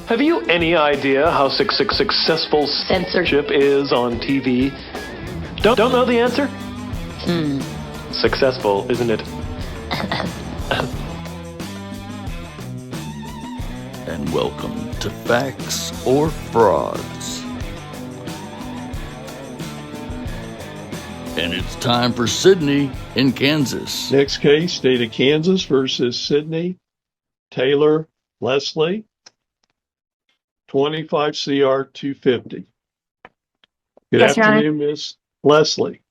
Have you any idea how successful censorship is on TV? Don't know the answer? Successful, isn't it? And welcome to Facts or Frauds. And it's time for Sydney in Kansas. Next case, State of Kansas versus Sydney Taylor Lesley, 25 CR 250. Good Yes, Your Honor. afternoon, Miss Lesley.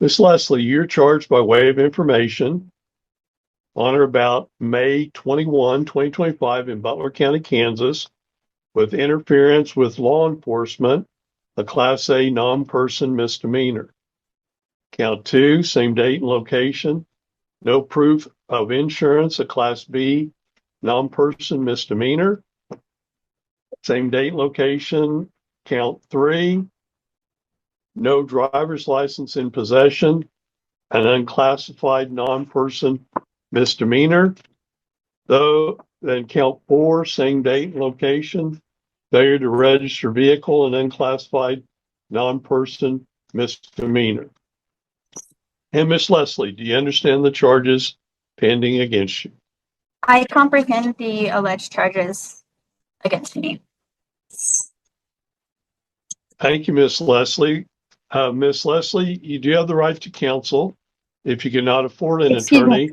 Miss Lesley, you're charged by way of information on or about May 21, 2025 in Butler County, Kansas, with interference with law enforcement, a Class A non-person misdemeanor. Count 2, same date and location, no proof of insurance, a Class B non-person misdemeanor. Same date and location. Count 3, no driver's license in possession, an unclassified non-person misdemeanor. Then count 4, same date and location, failure to register vehicle, and unclassified non-person misdemeanor. And Miss Lesley, do you understand the charges pending against you? I comprehend the alleged charges against me. Thank you, Miss Lesley. Miss Lesley, you do have the right to counsel. If you cannot afford an attorney.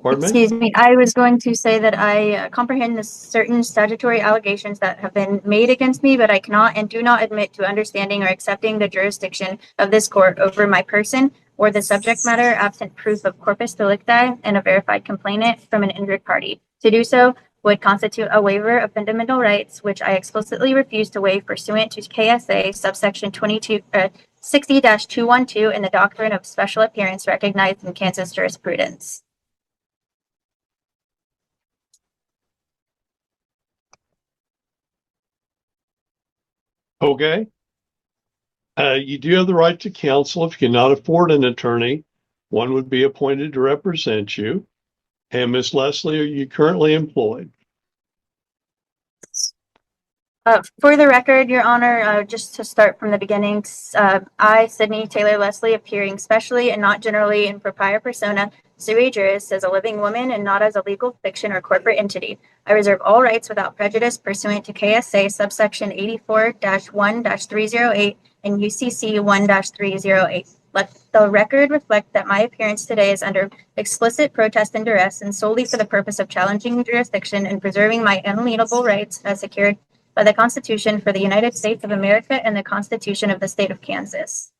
Excuse me. I was going to say that I comprehend the certain statutory allegations that have been made against me, but I cannot and do not admit to understanding or accepting the jurisdiction of this court over my person or the subject matter absent proof of corpus delicti and a verified complainant from an injured party. To do so would constitute a waiver of fundamental rights, which I explicitly refuse to waive pursuant to KSA subsection 60-212 in the doctrine of special appearance recognized in Kansas jurisprudence. Okay. You do have the right to counsel. If you cannot afford an attorney, one would be appointed to represent you. And Miss Lesley, are you currently employed? For the record, Your Honor, just to start from the beginning, I, Sydney Taylor Lesley, appearing specially and not generally in propria persona, sui juris, as a living woman and not as a legal fiction or corporate entity. I reserve all rights without prejudice pursuant to KSA subsection 84-1-308 and UCC 1-308. Let the record reflect that my appearance today is under explicit protest and duress and solely for the purpose of challenging jurisdiction and preserving my unalienable rights as secured by the Constitution for the United States of America and the Constitution of the State of Kansas.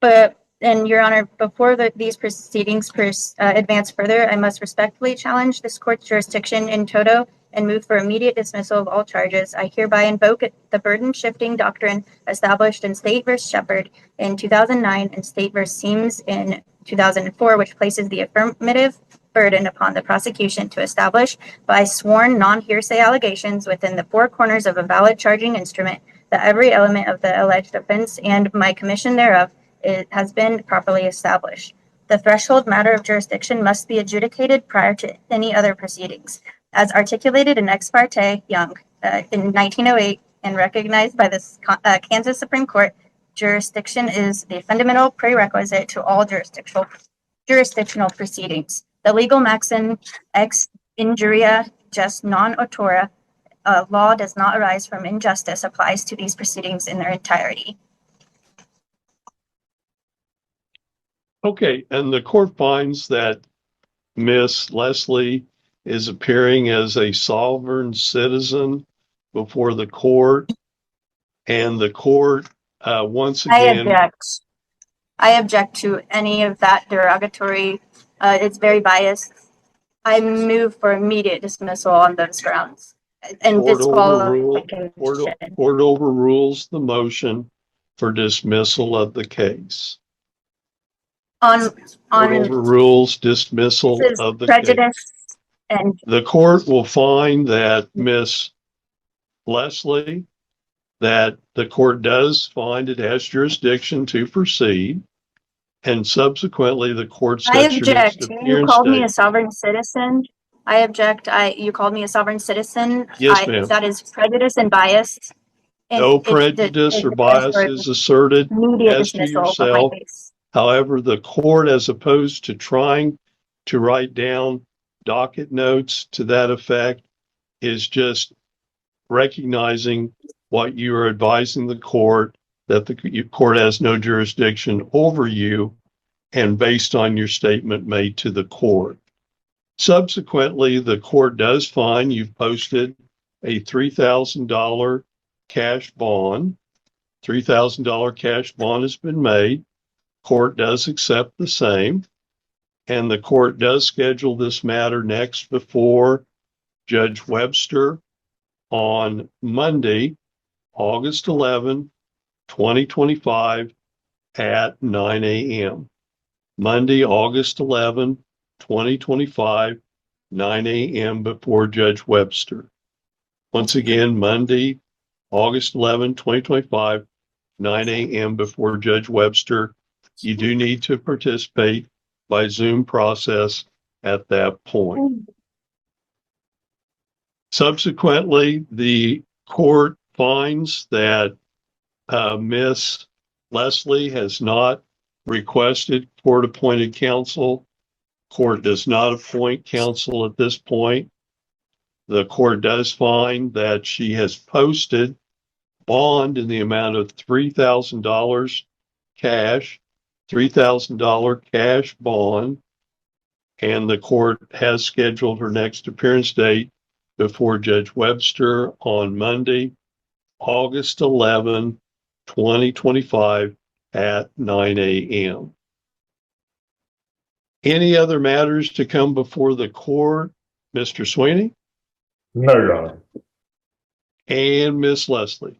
And Your Honor, before these proceedings advance further, I must respectfully challenge this court's jurisdiction in toto and move for immediate dismissal of all charges. I hereby invoke the burden-shifting doctrine established in State v. Shepard in 2009 and State v. Seams in 2004, which places the affirmative burden upon the prosecution to establish by sworn non-hearsay allegations within the four corners of a valid charging instrument that every element of the alleged offense and my commission thereof has been properly established. The threshold matter of jurisdiction must be adjudicated prior to any other proceedings. As articulated in Ex parte Young in 1908 and recognized by the Kansas Supreme Court, jurisdiction is the fundamental prerequisite to all jurisdictional proceedings. The legal maxim ex injuria just non autora, law does not arise from injustice, applies to these proceedings in their entirety. Okay, and the court finds that Miss Lesley is appearing as a sovereign citizen before the court, and the court once again. I object to any of that derogatory. It's very biased. I move for immediate dismissal on those grounds and disqualification. Court overrules the motion for dismissal of the case. Court overrules dismissal of the prejudice case. And the court will find that Miss Lesley, that the court does find it has jurisdiction to proceed, and subsequently the court I sets your object. next You appearance called me date. a sovereign citizen. I object. You called me a sovereign citizen. Yes, ma'am. That is prejudice and bias. And No it prejudice or bias is asserted immediate as to dismissal of my yourself. case. However, the court, as opposed to trying to write down docket notes to that effect, is just recognizing what you are advising the court, that the court has no jurisdiction over you, and based on your statement made to the court. Subsequently, the court does find you've posted a $3,000 cash bond. $3,000 cash bond has been made. Court does accept the same, and the court does schedule this matter next before Judge Webster on Monday, August 11, 2025 at 9 a.m. Monday, August 11, 2025, 9 a.m. before Judge Webster. Once again, Monday, August 11, 2025, 9 a.m. before Judge Webster. You do need to participate by Zoom process at that point. Subsequently, the court finds that Miss Lesley has not requested court-appointed counsel. Court does not appoint counsel at this point. The court does find that she has posted bond in the amount of $3,000 cash, $3,000 cash bond, and the court has scheduled her next appearance date before Judge Webster on Monday, August 11, 2025 at 9 a.m. Any other matters to come before the court, Mr. Sweeney? No, Your Honor. And Miss Lesley?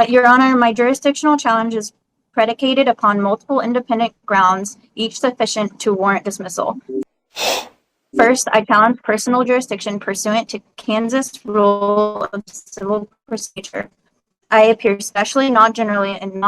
Your Honor, my jurisdictional challenge is predicated upon multiple independent grounds, each sufficient to warrant dismissal. First, I challenge personal jurisdiction pursuant to Kansas Rule of Civil Procedure. I appear specially, not generally, and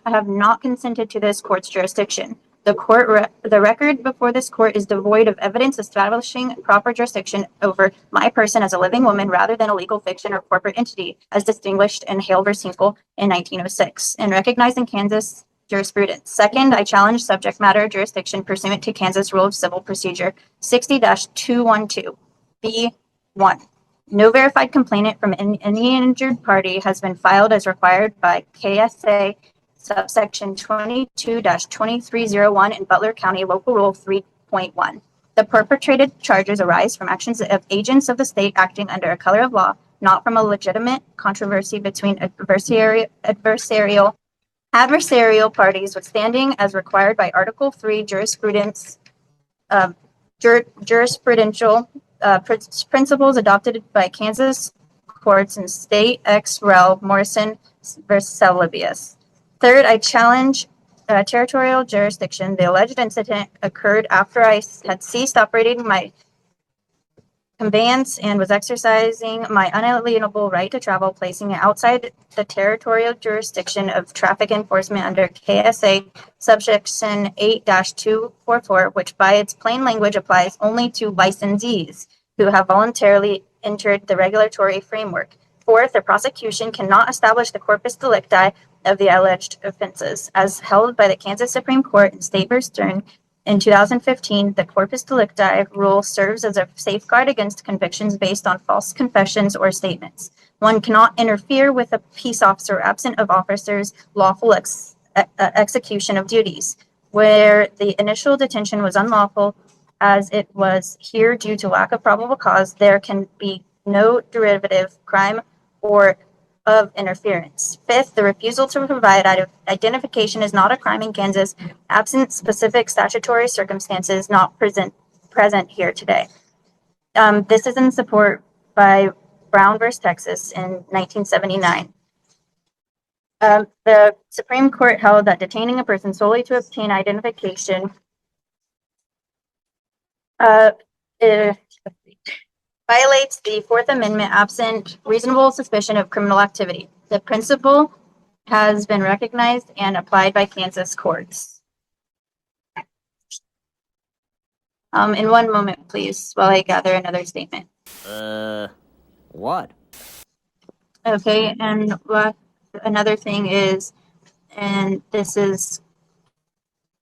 have not consented to this court's jurisdiction. The record before this court is devoid of evidence establishing proper jurisdiction over my person as a living woman rather than a legal fiction or corporate entity, as distinguished in Hale v. Hinkle in 1906, and recognized in Kansas jurisprudence. Second, I challenge subject matter jurisdiction pursuant to Kansas Rule of Civil Procedure 60-212, B1. No verified complainant from any injured party has been filed as required by KSA subsection 22-2301 in Butler County Local Rule 3.1. The perpetrated charges arise from actions of agents of the state acting under a color of law, not from a legitimate controversy between adversarial parties withstanding as required by Article 3 jurisprudential principles adopted by Kansas courts in State ex rel. Morrison versus Celebius. Third, I challenge territorial jurisdiction. The alleged incident occurred after I had ceased operating my conveyance and was exercising my unalienable right to travel, placing it outside the territorial jurisdiction of traffic enforcement under KSA subsection 8-244, which by its plain language applies only to licensees who have voluntarily entered the regulatory framework. Fourth, the prosecution cannot establish the corpus delicti of the alleged offenses. As held by the Kansas Supreme Court in State v. Stern in 2015, the corpus delicti rule serves as a safeguard against convictions based on false confessions or statements. One cannot interfere with a peace officer absent of officer's lawful execution of duties. Where the initial detention was unlawful, as it was here due to lack of probable cause, there can be no derivative crime or of interference. Fifth, the refusal to provide identification is not a crime in Kansas, absent specific statutory circumstances not present here today. This is in support by Brown v. Texas in 1979. The Supreme Court held that detaining a person solely to obtain identification violates the Fourth Amendment absent reasonable suspicion of criminal activity. The principle has been recognized and applied by Kansas courts. In one moment, please, while I gather another statement. What? Okay, and another thing is, and this is,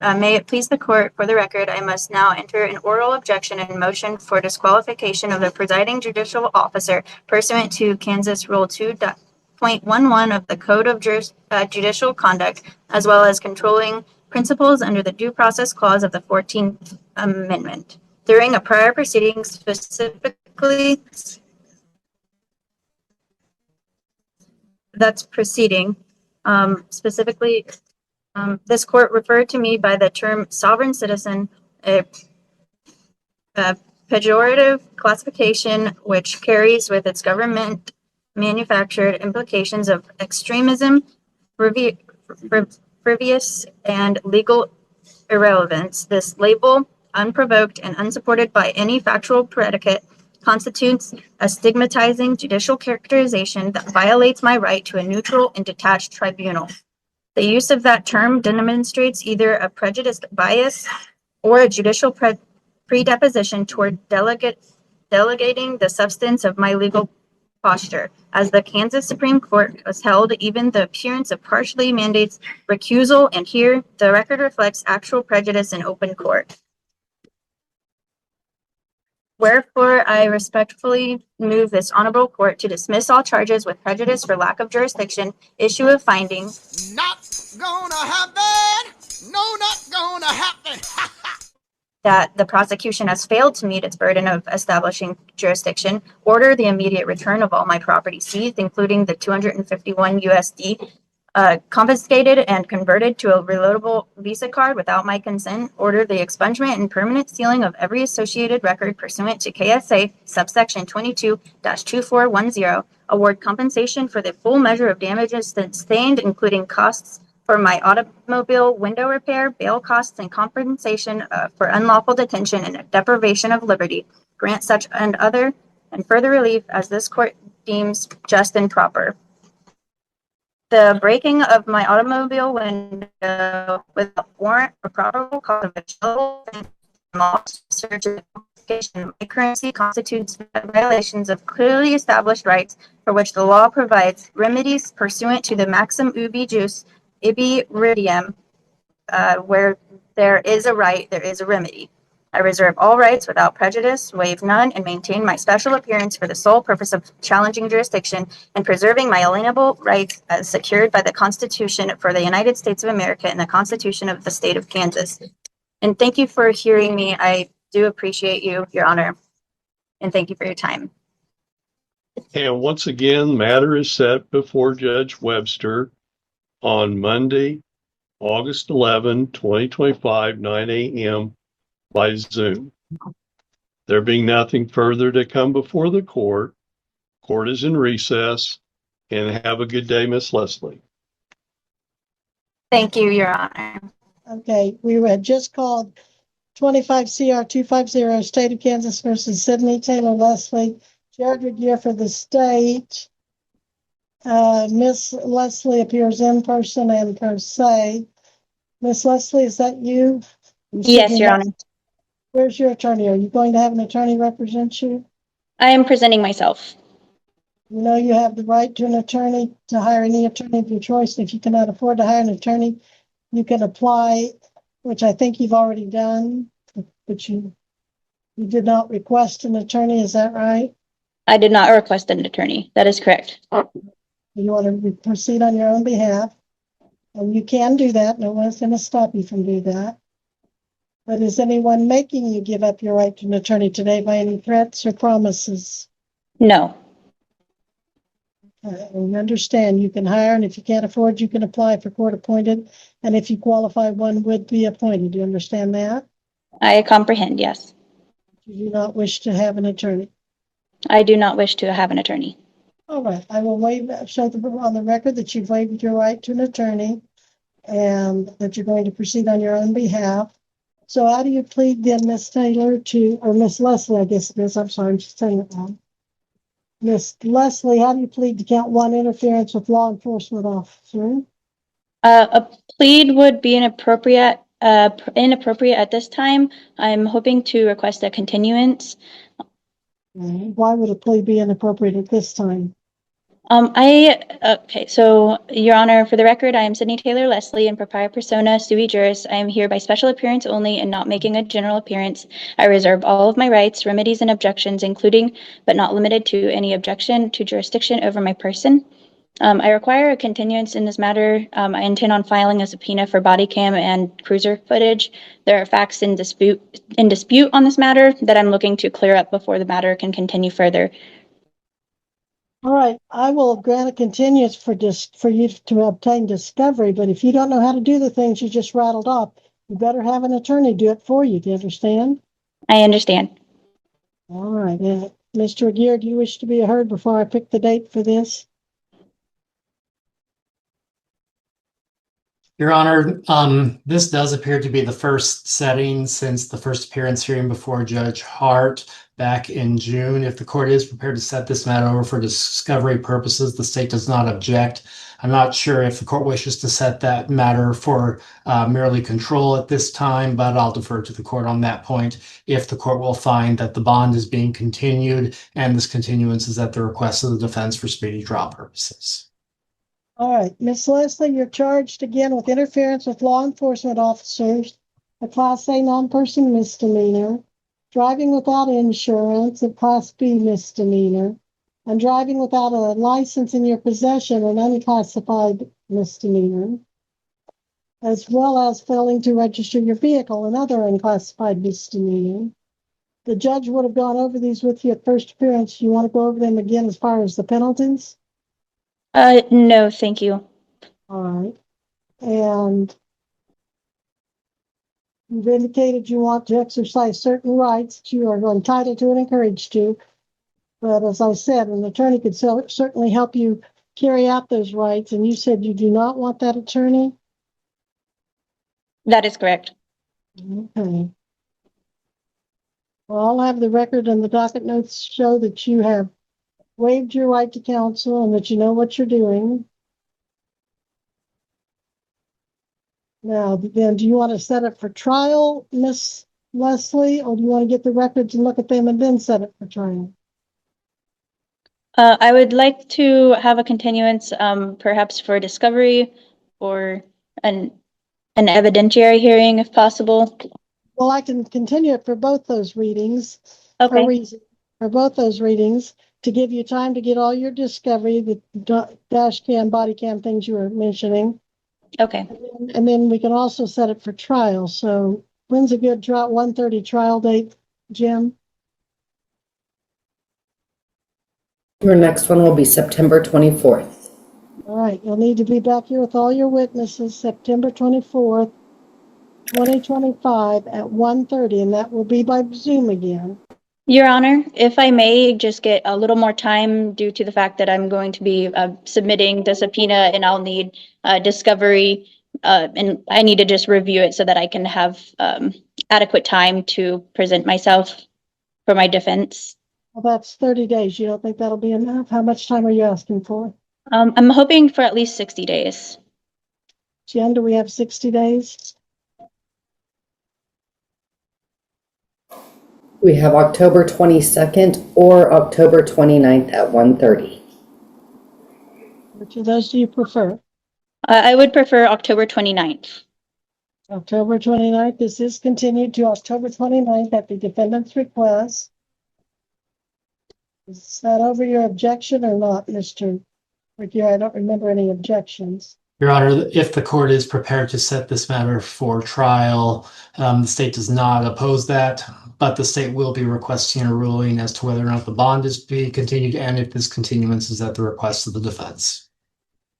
may it please the court, for the record, I must now enter an oral objection and motion for disqualification of the presiding judicial officer pursuant to Kansas Rule 2.11 of the Code of Judicial Conduct, as well as controlling principles under the Due Process Clause of the 14th Amendment. During a prior proceeding, specifically, that's proceeding, specifically, this court referred to me by the term sovereign citizen, a pejorative classification which carries with its government manufactured implications of extremism, frivolous, and legal irrelevance. This label, unprovoked and unsupported by any factual predicate, constitutes a stigmatizing judicial characterization that violates my right to a neutral and detached tribunal. The use of that term demonstrates either a prejudiced bias or a judicial predisposition toward delegating the substance of my legal posture. As the Kansas Supreme Court has held, even the appearance of partially mandates recusal, and here the record reflects actual prejudice in open court. Wherefore, I respectfully move this honorable court to dismiss all charges with prejudice for lack of jurisdiction, issue a finding. Not gonna happen! No, not gonna happen! That the prosecution has failed to meet its burden of establishing jurisdiction, order the immediate return of all my property seized, including the 251 USD, confiscated and converted to a reloadable Visa card without my consent, order the expungement and permanent sealing of every associated record pursuant to KSA subsection 22-2410, award compensation for the full measure of damages sustained, including costs for my automobile window repair, bail costs, and compensation for unlawful detention and deprivation of liberty, grant such and other and further relief as this court deems just and proper. The breaking of my automobile window without warrant or probable cause of a search and confiscation of my currency constitutes violations of clearly established rights for which the law provides remedies pursuant to the Maxum ubi jus ibi ridium, where there is a right, there is a remedy. I reserve all rights without prejudice, waive none, and maintain my special appearance for the sole purpose of challenging jurisdiction and preserving my alienable rights as secured by the Constitution for the United States of America and the Constitution of the State of Kansas. And thank you for hearing me. I do appreciate you, Your Honor, and thank you for your time. And once again, matter is set before Judge Webster on Monday, August 11, 2025, 9 a.m. by Zoom. There being nothing further to come before the court is in recess, and have a good day, Miss Lesley. Thank you, Your Honor. Okay, we had just called 25 CR 250 State of Kansas versus Sidney Taylor Lesley. Judge Ricke for the state. Miss Lesley appears in person and per se. Miss Lesley, is that you? Yes, Your Honor. Where's your attorney? Are you going to have an attorney represent you? I am presenting myself. You know you have the right to an attorney, to hire any attorney of your choice. If you cannot afford to hire an attorney, you can apply, which I think you've already done, but you did not request an attorney, is that right? I did not request an attorney. That is correct. You want to proceed on your own behalf, and you can do that. No one's going to stop you from doing that. But is anyone making you give up your right to an attorney today by any threats or promises? No. And you understand you can hire, and if you can't afford, you can apply for court appointed. And if you qualify, one would be appointed. Do you understand that? I comprehend, yes. You do not wish to have an attorney. I do not wish to have an attorney. All right. I will show on the record that you've waived your right to an attorney and that you're going to proceed on your own behalf. So how do you plead then, Miss Taylor, or Miss Lesley, I guess it is. I'm sorry, I'm just saying it wrong. Miss Lesley, how do you plead to count one, interference with law enforcement officer? A plead would be inappropriate inappropriate at this time. I'm hoping to request a continuance. Why would a plea be inappropriate at this time? Okay, so Your Honor, for the record, I am Sydney Taylor Lesley in propria persona sui juris. I am here by special appearance only and not making a general appearance. I reserve all of my rights, remedies, and objections, including but not limited to any objection to jurisdiction over my person. I require a continuance in this matter. I intend on filing a subpoena for body cam and cruiser footage. There are facts in dispute on this matter that I'm looking to clear up before the matter can continue further. All right, I will grant a continuance for you to obtain discovery, but if you don't know how to do the things you just rattled off, you better have an attorney do it for you. Do you understand? I understand. All right, Mr. Aguirre, do you wish to be heard before I pick the date for this? Your Honor, this does appear to be the first setting since the first appearance hearing before Judge Heidt back in June. If the court is prepared to set this matter over for discovery purposes, the state does not object. I'm not sure if the court wishes to set that matter for merely control at this time, but I'll defer to the court on that point if the court will find that the bond is being continued and this continuance is at the request of the defense for speedy trial purposes. All right, Miss Lesley, you're charged again with interference with law enforcement officers, a Class A non-person misdemeanor, driving without insurance, a Class B misdemeanor, and driving without a license in your possession, an unclassified misdemeanor, as well as failing to register your vehicle, another unclassified misdemeanor. The judge would have gone over these with you at first appearance. You want to go over them again as far as the penalties? No, thank you. All right. And you've indicated you want to exercise certain rights that you are entitled to and encouraged to. But as I said, an attorney could certainly help you carry out those rights. And you said you do not want that attorney? That is correct. Okay. Well, I'll have the record and the docket notes show that you have waived your right to counsel and that you know what you're doing. Now, then, do you want to set it for trial, Miss Lesley, or do you want to get the records and look at them and then set it for trial? I would like to have a continuance, perhaps for discovery or an evidentiary hearing if possible. Well, I can continue it for both those readings. Okay. For both those readings, to give you time to get all your discovery, the dash cam, body cam things you were mentioning. Okay. And then we can also set it for trial. So when's a good 1:30 trial date, Jim? Your next one will be September 24th. All right, you'll need to be back here with all your witnesses September 24th, 2025 at 1:30, and that will be by Zoom again. Your Honor, if I may just get a little more time due to the fact that I'm going to be submitting the subpoena and I'll need discovery and I need to just review it so that I can have adequate time to present myself for my defense. Well, that's 30 days. You don't think that'll be enough? How much time are you asking for? I'm hoping for at least 60 days. Jen, do we have 60 days? We have October 22nd or October 29th at 1:30. Which of those do you prefer? I would prefer October 29th. October 29th. This is continued to October 29th at the defendant's request. Is that over your objection or not, Mr. Ricke? I don't remember any objections. Your Honor, if the court is prepared to set this matter for trial, the state does not oppose that, but the state will be requesting a ruling as to whether or not the bond is to be continued and if this continuance is at the request of the defense.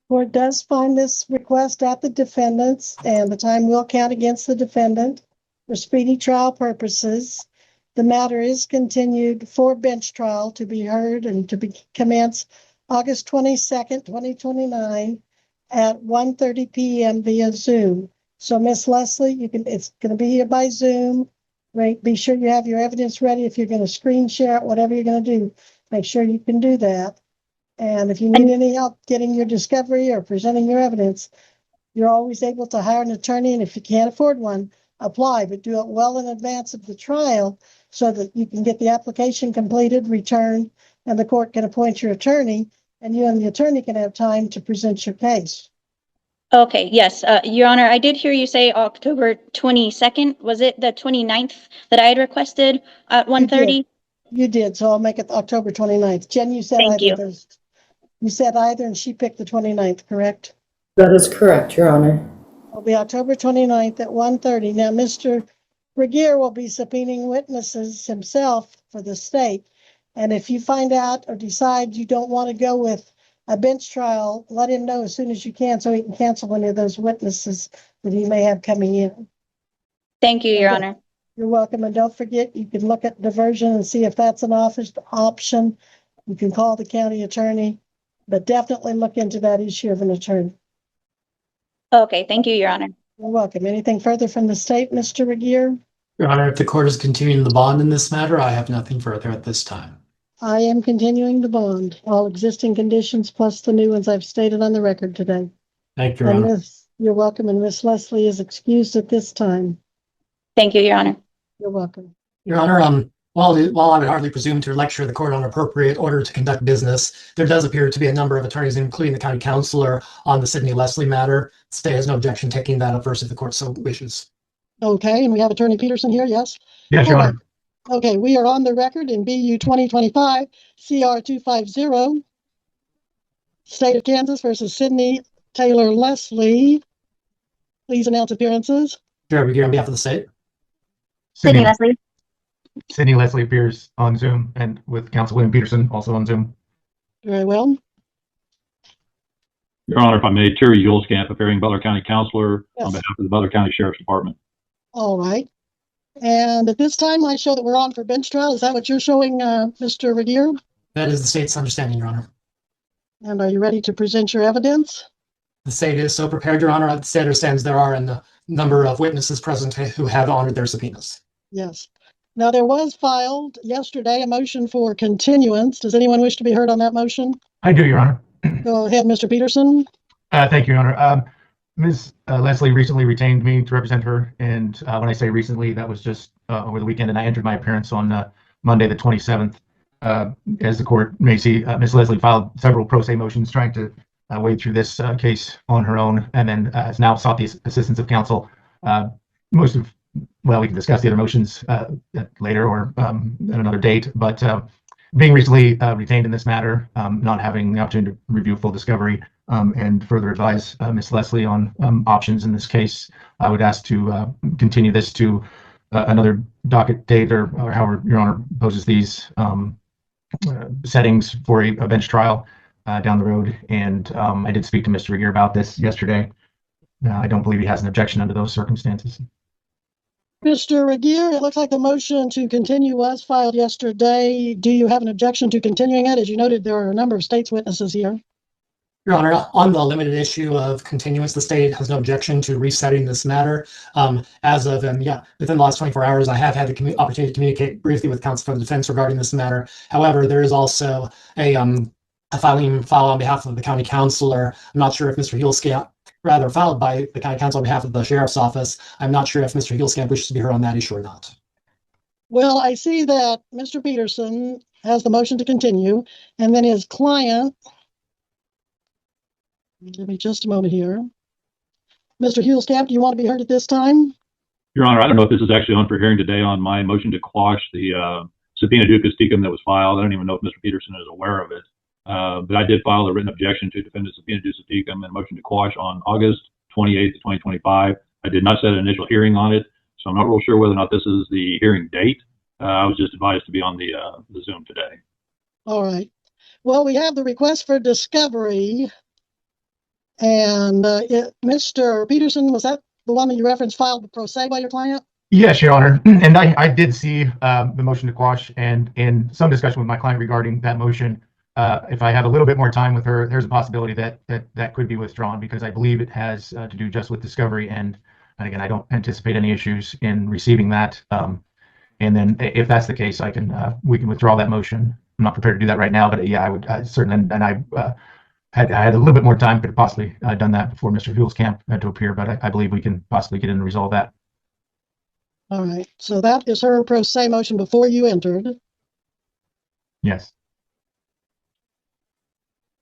Court does find this request at the defendant's, and the time will count against the defendant for speedy trial purposes. The matter is continued for bench trial to be heard and to be commenced August 22nd, 2029 at 1:30 p.m. via Zoom. So, Miss Lesley, it's going to be here by Zoom. Right? Be sure you have your evidence ready. If you're going to screen share it, whatever you're going to do, make sure you can do that. And if you need any help getting your discovery or presenting your evidence, You're always able to hire an attorney, and if you can't afford one, apply, but do it well in advance of the trial so that you can get the application completed, returned, and the court can appoint your attorney, and you and the attorney can have time to present your case. Okay, yes, Your Honor, I did hear you say October 22nd. Was it the 29th that I had requested at 1:30? You did, so I'll make it October 29th. Jen, you said Thank either you. of those. You said either, and she picked the 29th, correct? That is correct, Your Honor. It'll be October 29th at 1:30. Now, Mr. Ricke will be subpoenaing witnesses himself for the state. And if you find out or decide you don't want to go with a bench trial, let him know as soon as you can so he can cancel any of those witnesses that he may have coming in. Thank you, Your Okay. Honor. You're welcome. And don't forget, you can look at diversion and see if that's an office option. You can call the county attorney, but definitely look into that issue of an attorney. Okay, thank you, Your Honor. You're welcome. Anything further from the state, Mr. Ricke? Your Honor, if the court is continuing the bond in this matter, I have nothing further at this time. I am continuing the bond, all existing conditions plus the new ones I've stated on the record today. Thank you, Your And Honor. you're welcome, and Miss Lesley is excused at this time. Thank you, Your Honor. You're welcome. Your Honor, while I would hardly presume to lecture the court on appropriate order to conduct business, there does appear to be a number of attorneys, including the county counselor, on the Sidney Lesley matter. The state has no objection taking that up versus if the court so wishes. Okay, and we have Attorney Peterson here, yes? Yes, Your Honor. Okay, we are on the record in BU 2025 CR 250, State of Kansas versus Sidney Taylor Lesley. Please announce appearances. Chair Ricke on behalf of the state. Sidney Lesley. Sidney Lesley appears on Zoom and with Counsel William Peterson also on Zoom. Very well. Your Honor, if I may, Terry Yuleskamp, appearing Butler County Counselor Yes. on behalf of the Butler County Sheriff's Department. All right. And at this time, I show that we're on for bench trial. Is that what you're showing, Mr. Ricke? That is the state's understanding, Your Honor. And are you ready to present your evidence? The state is so prepared, Your Honor. The state understands there are a number of witnesses present who have honored their subpoenas. Yes. Now, there was filed yesterday a motion for continuance. Does anyone wish to be heard on that motion? I do, Your Honor. Go ahead, Mr. Peterson. Thank you, Your Honor. Ms. Lesley recently retained me to represent her, and when I say recently, that was just over the weekend, and I entered my appearance on Monday, the 27th. As the court may see, Ms. Lesley filed several pro se motions trying to wade through this case on her own, and then has now sought the assistance of counsel. We can discuss the other motions later or at another date, but being recently retained in this matter, not having the opportunity to review full discovery and further advise Ms. Lesley on options in this case, I would ask to continue this to another docket date or however Your Honor poses these settings for a bench trial down the road. And I did speak to Mr. Ricke about this yesterday. I don't believe he has an objection under those circumstances. Mr. Ricke, it looks like the motion to continue was filed yesterday. Do you have an objection to continuing it? As you noted, there are a number of state's witnesses here. Your Honor, on the limited issue of continuance, the state has no objection to resetting this matter. As of, within the last 24 hours, I have had the opportunity to communicate briefly with counsel for the defense regarding this matter. However, there is also a file on behalf of the county counselor. I'm not sure if Mr. Yuleskamp, rather filed by the county counsel on behalf of the sheriff's office. I'm not sure if Mr. Yuleskamp wishes to be heard on that issue or not. Well, I see that Mr. Peterson has the motion to continue, and then his client. Give me just a moment here. Mr. Yuleskamp, do you want to be heard at this time? Your Honor, I don't know if this is actually on for hearing today on my motion to quash the subpoena ducis tecum that was filed. I don't even know if Mr. Peterson is aware of it. But I did file a written objection to defendant subpoena ducis tecum and motion to quash on August 28th, 2025. I did not set an initial hearing on it, so I'm not real sure whether or not this is the hearing date. I was just advised to be on the Zoom today. All right. Well, we have the request for discovery. And Mr. Peterson, was that the one that you referenced filed the pro se by your client? Yes, Your Honor. And I did see the motion to quash, and in some discussion with my client regarding that motion, if I have a little bit more time with her, there's a possibility that could be withdrawn because I believe it has to do just with discovery. And again, I don't anticipate any issues in receiving that. And then if that's the case, we can withdraw that motion. I'm not prepared to do that right now, but yeah, I would certainly, and I I had a little bit more time, could have possibly done that before Mr. Huelskamp had to appear, but I believe we can possibly get in and resolve that. All right, so that is her pro se motion before you entered, Yes.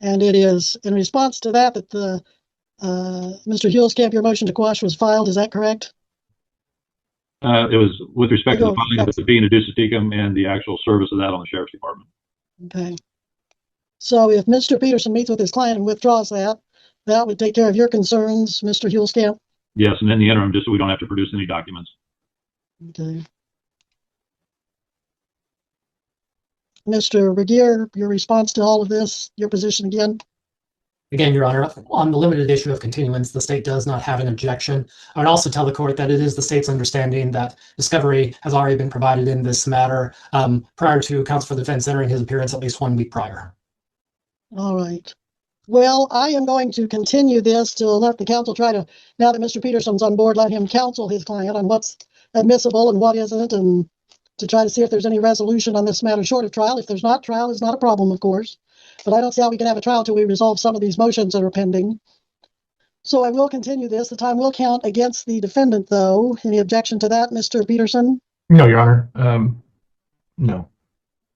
and it is in response to that that the Mr. Huelskamp, your motion to quash was filed. Is that correct? It was with respect to the filing of the subpoena duce tecum and the actual service of that on the sheriff's department. Okay. So if Mr. Peterson meets with his client and withdraws that, that would take care of your concerns, Mr. Huelskamp? Yes, and in the interim, just so we don't have to produce any documents. Okay. Mr. Regier, your response to all of this, your position again? Again, Your Honor, on the limited issue of continuance, the state does not have an objection. I would also tell the court that it is the state's understanding that discovery has already been provided in this matter prior to counsel for the defense entering his appearance at least 1 week prior. All right. Well, I am going to continue this to let the counsel try to, now that Mr. Peterson's on board, let him counsel his client on what's admissible and what isn't, and to try to see if there's any resolution on this matter short of trial. If there's not, trial is not a problem, of course. But I don't see how we can have a trial till we resolve some of these motions that are pending. So I will continue this. The time will count against the defendant, though. Any objection to that, Mr. Peterson? No, Your Honor. No.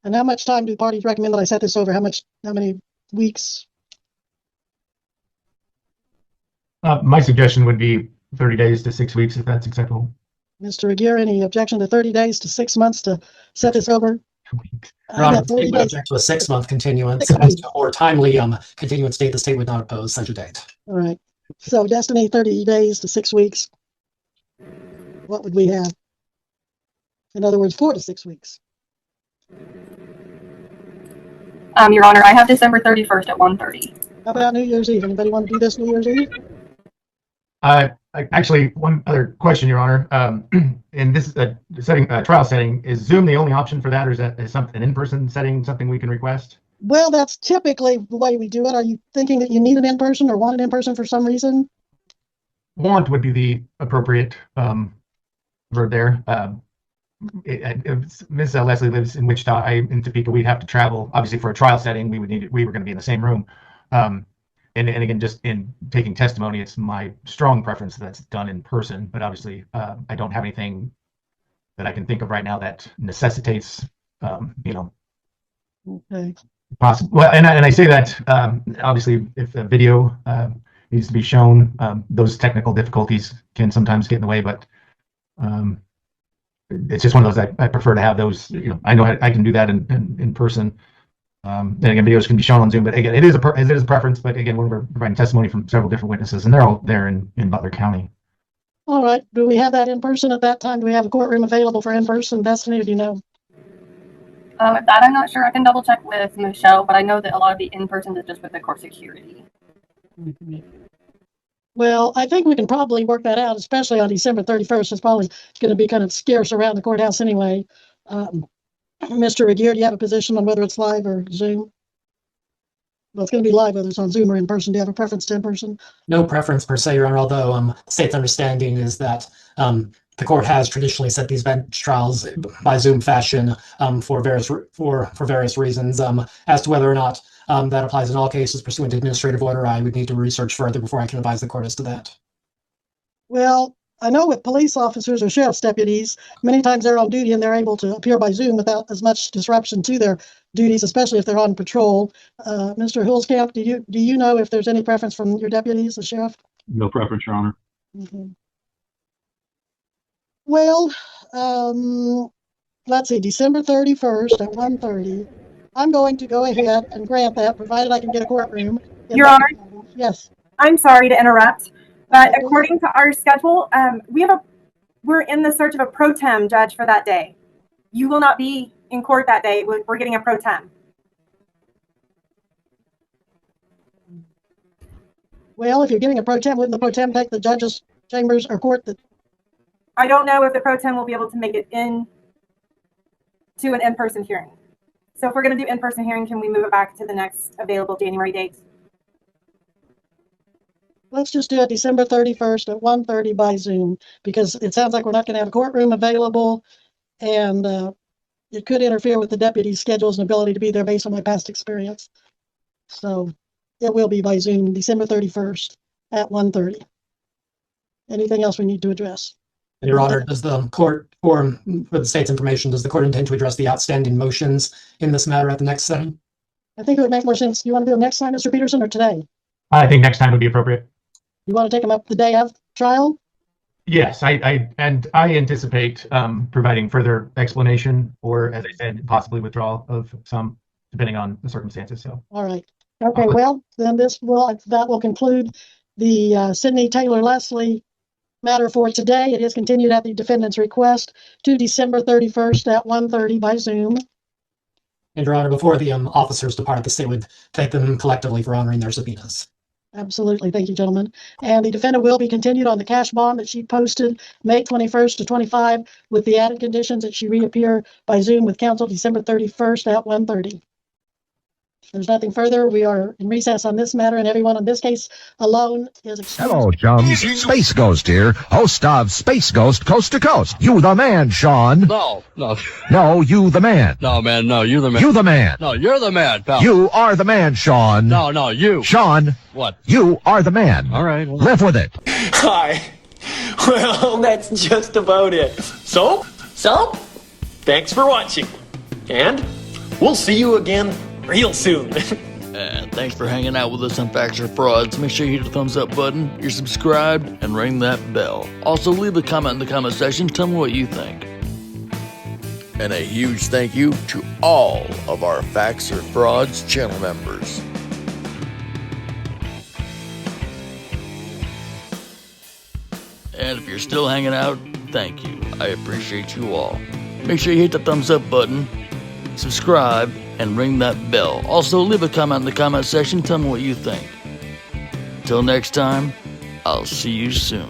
And how much time do parties recommend that I set this over? How many weeks? My suggestion would be 30 days to 6 weeks, if that's acceptable. Mr. Aguirre, any objection to 30 days to 6 months to set this over? Your Honor, the state would object to a 6-month continuance. As to a more timely continuance date, the state would not oppose such a date. All right. So Destiny, 30 days to 6 weeks. What would we have? In other words, 4 to 6 weeks. Your Honor, I have December 31st at 1:30. How about New Year's Eve? Anybody want to do this New Year's Eve? Actually, one other question, Your Honor. In this trial setting, is Zoom the only option for that, or is an in-person setting something we can request? Well, that's typically the way we do it. Are you thinking that you need an in-person or want an in-person for some reason? Want would be the appropriate verb there. Ms. Lesley lives in Wichita. I'm in Topeka. We'd have to travel. Obviously, for a trial setting, we were going to be in the same room. And again, just in taking testimony, it's my strong preference that's done in person. But obviously, I don't have anything that I can think of right now that necessitates, Okay. possible. Well, and I say that obviously, if the video needs to be shown, those technical difficulties can sometimes get in the way. But it's just one of those I prefer to have those. I know I can do that in person. And again, videos can be shown on Zoom, but again, it is a preference. But again, we're providing testimony from several different witnesses, and they're all there in Butler County. All right. Do we have that in person at that time? Do we have a courtroom available for in-person? Destiny, or do you know? That I'm not sure. I can double check with Michelle, but I know that a lot of the in-person is just with the court security. Mm-hmm. Well, I think we can probably work that out, especially on December 31st. It's probably going to be kind of scarce around the courthouse anyway. Mr. Regier, do you have a position on whether it's live or Zoom? Well, it's going to be live, whether it's on Zoom or in person. Do you have a preference to in person? No preference per se, Your Honor, although the state's understanding is that the court has traditionally set these bench trials by Zoom fashion for various reasons. As to whether or not that applies in all cases pursuant to administrative order, I would need to research further before I can advise the court as to that. Well, I know with police officers or sheriff's deputies, many times they're on duty and they're able to appear by Zoom without as much disruption to their duties, especially if they're on patrol. Mr. Huelskamp, do you know if there's any preference from your deputies, the sheriff? No preference, Your Honor. Mm-hmm. Well, let's see, December 31st at 1:30. I'm going to go ahead and grant that, provided I can get a courtroom. Your Honor? Yes. I'm sorry to interrupt, but according to our schedule, we're in the search of a pro tem judge for that day. You will not be in court that day. We're getting a pro tem. Well, if you're getting a pro tem, wouldn't the pro tem take the judge's chambers or court that? I don't know if the pro tem will be able to make it in to an in-person hearing. So if we're going to do in-person hearing, can we move it back to the next available January date? Let's just do it December 31st at 1:30 by Zoom, because it sounds like we're not going to have a courtroom available, and it could interfere with the deputy's schedules and ability to be there based on my past experience. So It will be by Zoom, December 31st at 1:30. Anything else we need to address? Your Honor, does the court, for the state's information, does the court intend to address the outstanding motions in this matter at the next setting? I think it would make more sense. You want to do it next time, Mr. Peterson, or today? I think next time would be appropriate. You want to take them up the day of trial? Yes, I anticipate providing further explanation, or as I said, possibly withdrawal of some, depending on the circumstances. So. All right. Okay. Well, then that will conclude the Sidney Taylor Lesley matter for today. It is continued at the defendant's request to December 31st at 1:30 by Zoom. And Your Honor, before the officers depart, the state would thank them collectively for honoring their subpoenas. Absolutely. Thank you, gentlemen. And the defendant will be continued on the cash bond that she posted May 21st to 25 with the added conditions that she reappear by Zoom with counsel December 31st at 1:30. There's nothing further. We are in recess on this matter, and everyone on this case alone is excused. Hello, chums. Space Ghost here, host of Space Ghost Coast to Coast. You the man, Shaughn. No. No, you the man. No, man, no, you're the man. You the man. No, you're the man, pal. You are the man, Shaughn. No, you. Shaughn. What? You are the man. All right. Live with it. Hi. Well, that's just about it. So, thanks for watching. And we'll see you again real soon. And thanks for hanging out with us on Facts or Frauds. Make sure you hit the thumbs up button, you're subscribed, and ring that bell. Also, leave a comment in the comment section. Tell me what you think. And a huge thank you to all of our Facts or Frauds channel members. And if you're still hanging out, thank you. I appreciate you all. Make sure you hit the thumbs up button, subscribe, and ring that bell. Also, leave a comment in the comment section. Tell me what you think. Till next time, I'll see you soon.